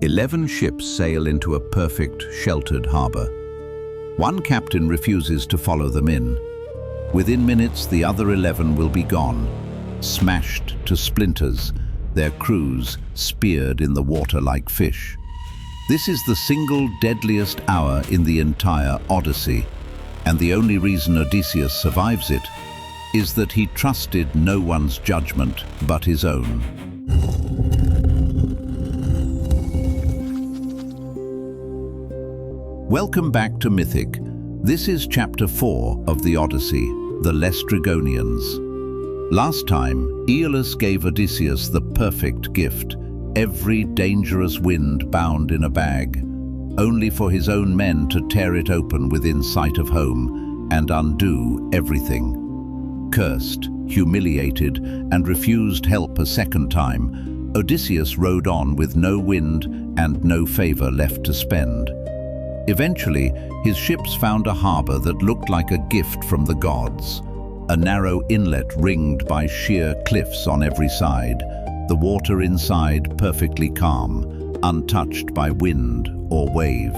11 ships sail into a perfect, sheltered harbor. One captain refuses to follow them in. Within minutes, the other 11 will be gone, smashed to splinters, their crews speared in the water like fish. This is the single deadliest hour in the entire Odyssey, and the only reason Odysseus survives it is that he trusted no one's judgment but his own. Welcome back to Mythic. This is Chapter 4 of the Odyssey, the Laestrygonians. Last time, Aeolus gave Odysseus the perfect gift, every dangerous wind bound in a bag, only for his own men to tear it open within sight of home and undo everything. Cursed, humiliated, and refused help a second time, Odysseus rode on with no wind and no favor left to spend. Eventually, his ships found a harbor that looked like a gift from the gods. A narrow inlet ringed by sheer cliffs on every side, the water inside perfectly calm, untouched by wind or wave.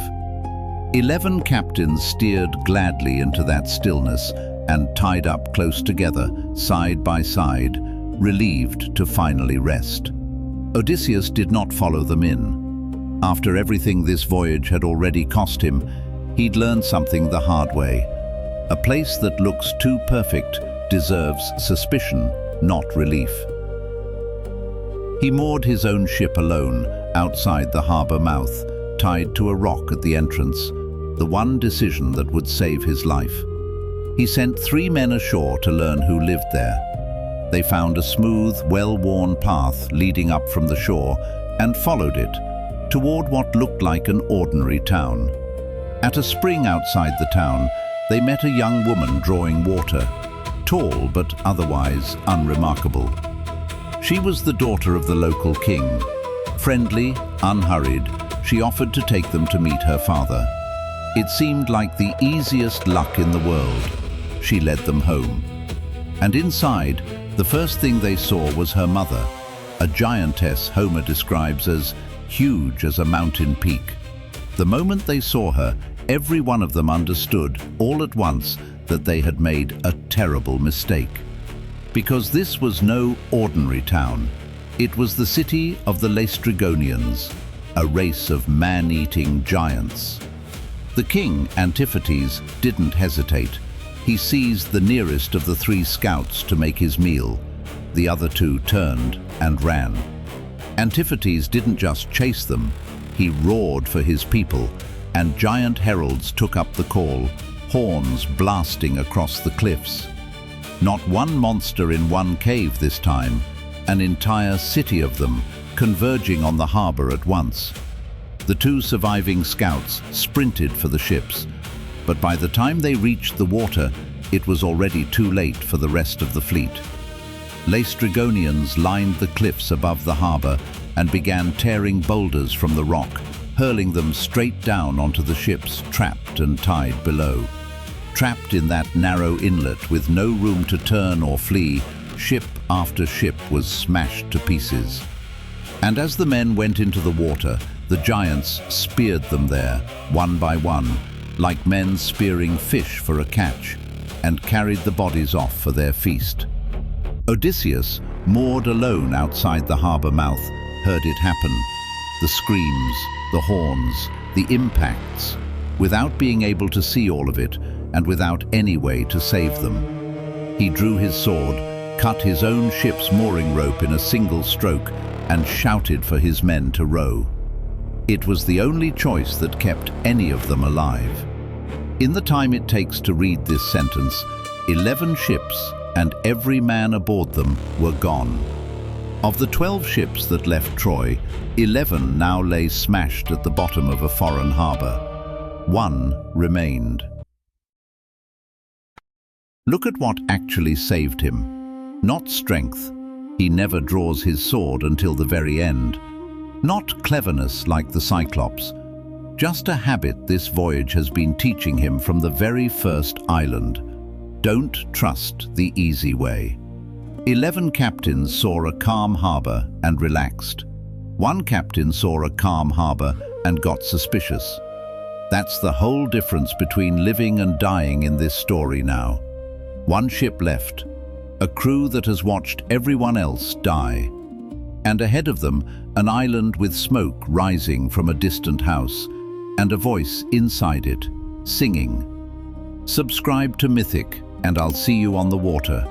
11 captains steered gladly into that stillness and tied up close together, side by side, relieved to finally rest. Odysseus did not follow them in. After everything this voyage had already cost him, he'd learned something the hard way. A place that looks too perfect deserves suspicion, not relief. He moored his own ship alone, outside the harbor mouth, tied to a rock at the entrance, the one decision that would save his life. He sent 3 men ashore to learn who lived there. They found a smooth, well-worn path leading up from the shore and followed it toward what looked like an ordinary town. At a spring outside the town, they met a young woman drawing water, tall but otherwise unremarkable. She was the daughter of the local king. Friendly, unhurried, she offered to take them to meet her father. It seemed like the easiest luck in the world. She led them home. And inside, the first thing they saw was her mother, a giantess Homer describes as huge as a mountain peak. The moment they saw her, every one of them understood, all at once, that they had made a terrible mistake. Because this was no ordinary town. It was the city of the Laestrygonians, a race of man-eating giants. The king, Antiphates, didn't hesitate. He seized the nearest of the 3 scouts to make his meal. The other 2 turned and ran. Antiphates didn't just chase them, he roared for his people, and giant heralds took up the call, horns blasting across the cliffs. Not one monster in one cave this time, an entire city of them, converging on the harbor at once. The 2 surviving scouts sprinted for the ships, but by the time they reached the water, it was already too late for the rest of the fleet. Laestrygonians lined the cliffs above the harbor and began tearing boulders from the rock, hurling them straight down onto the ships trapped and tied below. Trapped in that narrow inlet with no room to turn or flee, ship after ship was smashed to pieces. And as the men went into the water, the giants speared them there, one by one, like men spearing fish for a catch, and carried the bodies off for their feast. Odysseus, moored alone outside the harbor mouth, heard it happen. The screams, the horns, the impacts, without being able to see all of it, and without any way to save them. He drew his sword, cut his own ship's mooring rope in a single stroke, and shouted for his men to row. It was the only choice that kept any of them alive. In the time it takes to read this sentence, 11 ships and every man aboard them were gone. Of the 12 ships that left Troy, 11 now lay smashed at the bottom of a foreign harbor. 1 remained. Look at what actually saved him. Not strength. He never draws his sword until the very end. Not cleverness like the Cyclops. Just a habit this voyage has been teaching him from the very first island. Don't trust the easy way. 11 captains saw a calm harbor and relaxed. One captain saw a calm harbor and got suspicious. That's the whole difference between living and dying in this story now. One ship left, a crew that has watched everyone else die. And ahead of them, an island with smoke rising from a distant house, and a voice inside it, singing. Subscribe to Mythic, and I'll see you on the water.